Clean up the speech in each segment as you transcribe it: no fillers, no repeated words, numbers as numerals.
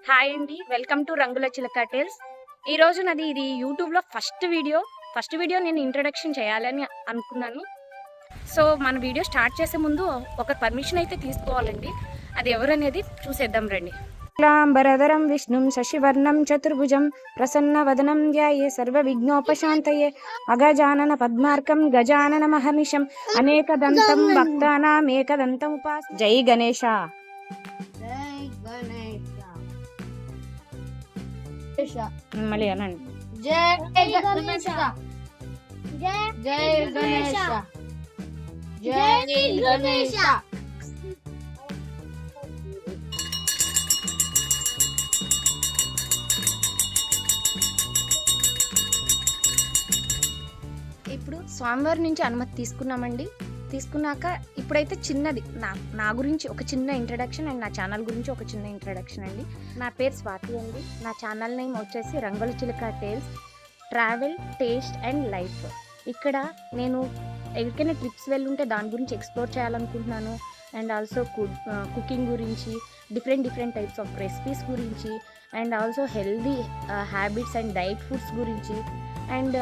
Hi అండి, welcome to రంగుల చిలక టేల్స్. ఈరోజు నాది ఇది యూట్యూబ్లో ఫస్ట్ వీడియో నేను ఇంట్రడక్షన్ చేయాలని అనుకున్నాను. సో మన వీడియో స్టార్ట్ చేసే ముందు ఒక పర్మిషన్ అయితే తీసుకోవాలండి. అది ఎవరనేది చూసేద్దాం రండి. క్లాంబరధరం విష్ణుం శశివర్ణం చతుర్భుజం ప్రసన్నవదనం ధ్యాయే సర్వవిఘ్నోపశాంతయే అగజానన పద్మార్కం గజానన మహర్నిశం అనేకదంతం భక్తానామేకదంతం ఉపాస్. జై గణేశ. మళ్ళీ అనండి. జై గణేశ. జై గణేశ. జై గణేశ. ఇప్పుడు స్వామివారి నుంచి అనుమతి తీసుకున్నామండి. తీసుకున్నాక ఇప్పుడైతే చిన్నది నా గురించి ఒక చిన్న ఇంట్రడక్షన్ అండ్ నా ఛానల్ గురించి ఒక చిన్న ఇంట్రడక్షన్ అండి. నా పేరు స్వాతి అండి. నా ఛానల్ నేమ్ వచ్చేసి రంగుల చిలక tales travel taste and life. ఇక్కడ నేను ఎక్కడికైనా ట్రిప్స్ వెళ్ళుంటే దాని గురించి ఎక్స్ప్లోర్ చేయాలనుకుంటున్నాను. అండ్ ఆల్సో కుకింగ్ గురించి, డిఫరెంట్ టైప్స్ ఆఫ్ రెసిపీస్ గురించి, and also healthy habits and diet foods గురించి, అండ్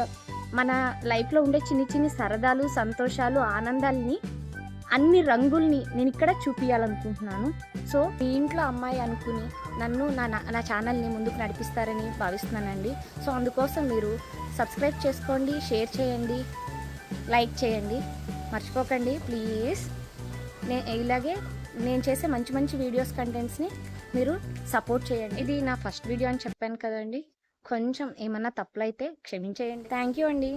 మన లైఫ్లో ఉండే చిన్ని సరదాలు, సంతోషాలు, ఆనందాలని, అన్ని రంగుల్ని నేను ఇక్కడ చూపించాలనుకుంటున్నాను. సో మీ ఇంట్లో అమ్మాయి అనుకుని నన్ను నా ఛానల్ని ముందుకు నడిపిస్తారని భావిస్తున్నానండి. సో అందుకోసం మీరు సబ్స్క్రైబ్ చేసుకోండి, షేర్ చేయండి, లైక్ చేయండి, మర్చిపోకండి ప్లీజ్. ఇలాగే నేను చేసే మంచి వీడియోస్ కంటెంట్స్ని మీరు సపోర్ట్ చేయండి. ఇది నా ఫస్ట్ వీడియో అని చెప్పాను కదండి. కొంచెం ఏమన్నా తప్పులైతే క్షమించేయండి. థ్యాంక్ యూ అండి.